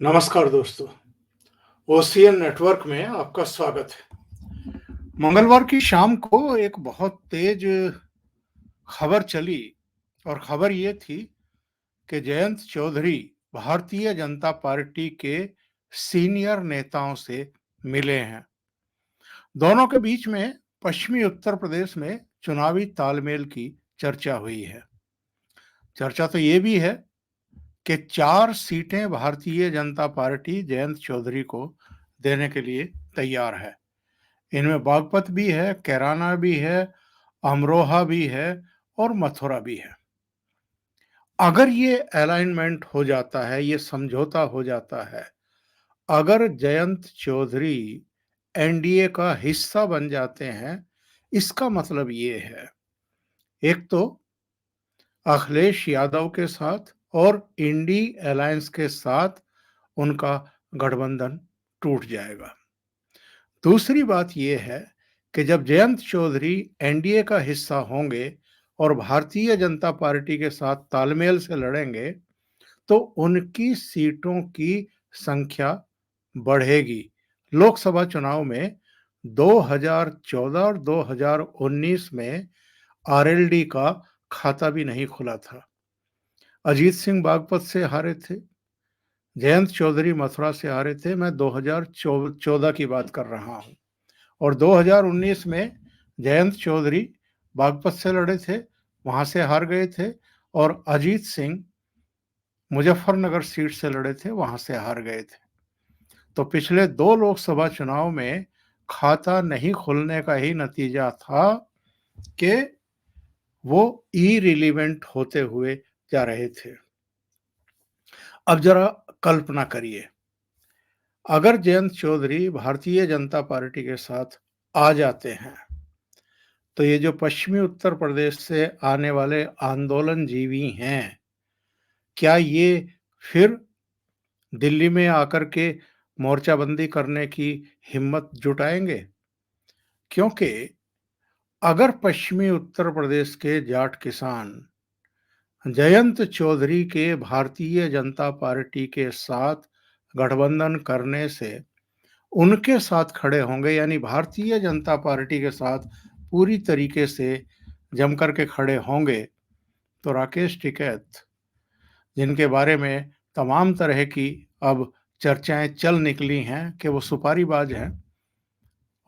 नमस्कार दोस्तों, ocean network में आपका स्वागत है। मंगलवार की शाम को एक बहुत तेज खबर चली और खबर ये थी कि जयंत चौधरी भारतीय जनता पार्टी के सीनियर नेताओं से मिले हैं। दोनों के बीच में पश्चिमी उत्तर प्रदेश में चुनावी तालमेल की चर्चा हुई है। चर्चा तो ये भी है कि 4 सीटें भारतीय जनता पार्टी जयंत चौधरी को देने के लिए तैयार है। इनमें बागपत भी है, कैराना भी है, अमरोहा भी है और मथुरा भी है। अगर ये अलाइनमेंट हो जाता है, ये समझौता हो जाता है, अगर जयंत चौधरी एनडीए का हिस्सा बन जाते हैं, इसका मतलब ये है, एक तो अखिलेश यादव के साथ और इंडी अलायंस के साथ उनका गठबंधन टूट जाएगा। दूसरी बात यह है कि जब जयंत चौधरी एनडीए का हिस्सा होंगे और भारतीय जनता पार्टी के साथ तालमेल से लड़ेंगे, तो उनकी सीटों की संख्या बढ़ेगी। लोकसभा चुनाव में 2014 और 2019 में आरएलडी का खाता भी नहीं खुला था। अजीत सिंह बागपत से हारे थे, जयंत चौधरी मथुरा से हारे थे। मैं 2014 की बात कर रहा हूं। और 2019 में जयंत चौधरी बागपत से लड़े थे, वहां से हार गए थे, और अजीत सिंह मुजफ्फरनगर सीट से लड़े थे, वहां से हार गए थे। तो पिछले 2 लोकसभा चुनाव में खाता नहीं खुलने का ही नतीजा था कि वो इरिलीवेंट होते हुए जा रहे थे। अब जरा कल्पना करिए, अगर जयंत चौधरी भारतीय जनता पार्टी के साथ आ जाते हैं, तो ये जो पश्चिमी उत्तर प्रदेश से आने वाले आंदोलन जीवी हैं, क्या ये फिर दिल्ली में आकर के मोर्चाबंदी करने की हिम्मत जुटाएंगे? क्योंकि अगर पश्चिमी उत्तर प्रदेश के जाट किसान जयंत चौधरी के भारतीय जनता पार्टी के साथ गठबंधन करने से उनके साथ खड़े होंगे, यानी भारतीय जनता पार्टी के साथ पूरी तरीके से जम करके खड़े होंगे, तो राकेश टिकैत, जिनके बारे में तमाम तरह की अब चर्चाएं चल निकली हैं कि वो सुपारीबाज हैं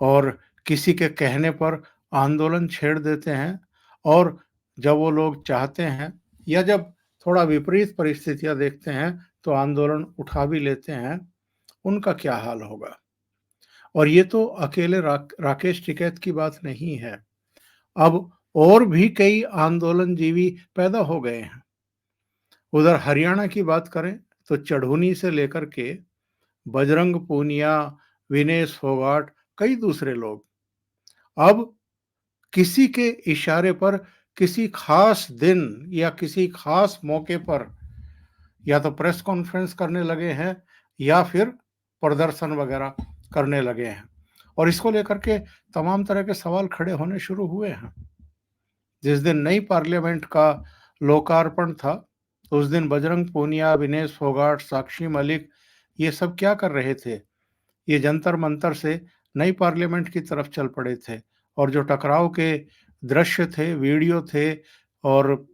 और किसी के कहने पर आंदोलन छेड़ देते हैं, और जब वो लोग चाहते हैं या जब थोड़ा विपरीत परिस्थितियां देखते हैं तो आंदोलन उठा भी लेते हैं, उनका क्या हाल होगा? और ये तो अकेले राकेश टिकैत की बात नहीं है। अब और भी कई आंदोलनजीवी पैदा हो गए हैं। उधर हरियाणा की बात करें तो चढ़ूनी से लेकर के बजरंग पूनिया, विनेश फोगाट, कई दूसरे लोग अब किसी के इशारे पर किसी खास दिन या किसी खास मौके पर या तो प्रेस कॉन्फ्रेंस करने लगे हैं या फिर प्रदर्शन वगैरह करने लगे हैं, और इसको लेकर के तमाम तरह के सवाल खड़े होने शुरू हुए हैं। जिस दिन नई पार्लियामेंट का लोकार्पण था, उस दिन बजरंग पूनिया, विनेश फोगाट, साक्षी मलिक, ये सब क्या कर रहे थे? ये जंतर मंतर से नई पार्लियामेंट की तरफ चल पड़े थे, और जो टकराव के दृश्य थे, वीडियो थे और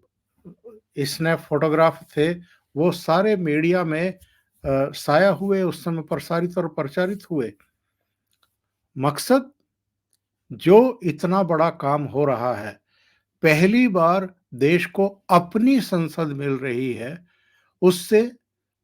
स्नैप फोटोग्राफ थे, वो सारे मीडिया में साया हुए, उस समय प्रसारित और प्रचारित हुए। मकसद, जो इतना बड़ा काम हो रहा है, पहली बार देश को अपनी संसद मिल रही है, उससे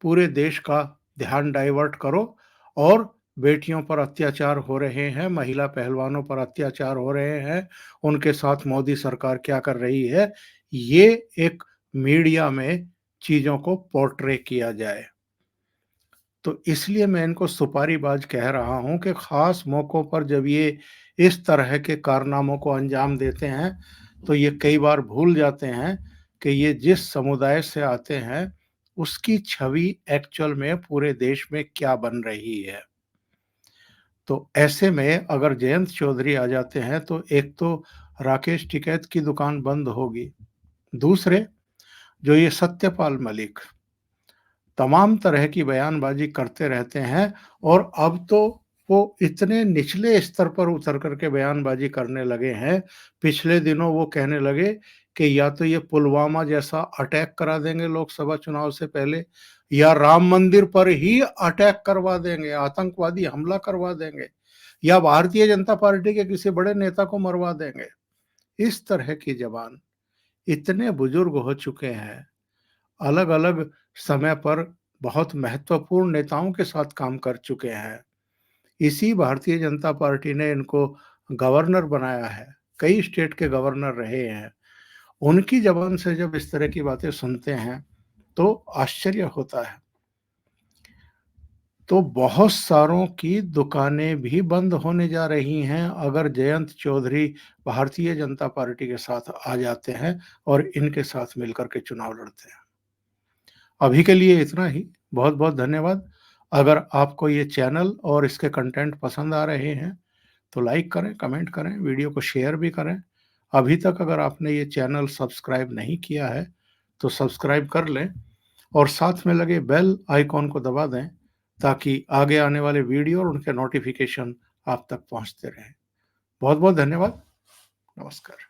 पूरे देश का ध्यान डाइवर्ट करो। और बेटियों पर अत्याचार हो रहे हैं, महिला पहलवानों पर अत्याचार हो रहे हैं, उनके साथ मोदी सरकार क्या कर रही है, ये एक मीडिया में चीजों को पोर्ट्रे किया जाए। तो इसलिए मैं इनको सुपारीबाज कह रहा हूं कि खास मौकों पर जब ये इस तरह के कारनामों को अंजाम देते हैं, तो ये कई बार भूल जाते हैं कि ये जिस समुदाय से आते हैं उसकी छवि एक्चुअल में पूरे देश में क्या बन रही है। तो ऐसे में अगर जयंत चौधरी आ जाते हैं तो एक तो राकेश टिकैत की दुकान बंद होगी, दूसरे जो ये सत्यपाल मलिक, तमाम तरह की बयानबाजी करते रहते हैं और अब तो वो इतने निचले स्तर पर उतर करके बयानबाजी करने लगे हैं। पिछले दिनों वो कहने लगे कि या तो ये पुलवामा जैसा अटैक करा देंगे लोकसभा चुनाव से पहले, या राम मंदिर पर ही अटैक करवा देंगे, आतंकवादी हमला करवा देंगे, या भारतीय जनता पार्टी के किसी बड़े नेता को मरवा देंगे। इस तरह की जबान, इतने बुजुर्ग हो चुके हैं, अलग-अलग समय पर बहुत महत्वपूर्ण नेताओं के साथ काम कर चुके हैं। इसी भारतीय जनता पार्टी ने इनको गवर्नर बनाया है, कई स्टेट के गवर्नर रहे हैं। उनकी ज़बान से जब इस तरह की बातें सुनते हैं, तो आश्चर्य होता है। तो बहुत सारों की दुकानें भी बंद होने जा रही हैं अगर जयंत चौधरी भारतीय जनता पार्टी के साथ आ जाते हैं और इनके साथ मिलकर के चुनाव लड़ते हैं। अभी के लिए इतना ही। बहुत-बहुत धन्यवाद। अगर आपको ये चैनल और इसके कंटेंट पसंद आ रहे हैं, तो लाइक करें, कमेंट करें, वीडियो को शेयर भी करें। अभी तक अगर आपने ये चैनल सब्सक्राइब नहीं किया है, तो सब्सक्राइब कर लें और साथ में लगे बेल आइकॉन को दबा दें, ताकि आगे आने वाले वीडियो और उनके नोटिफ़िकेशन आप तक पहुँचते रहें। बहुत-बहुत धन्यवाद। नमस्कार।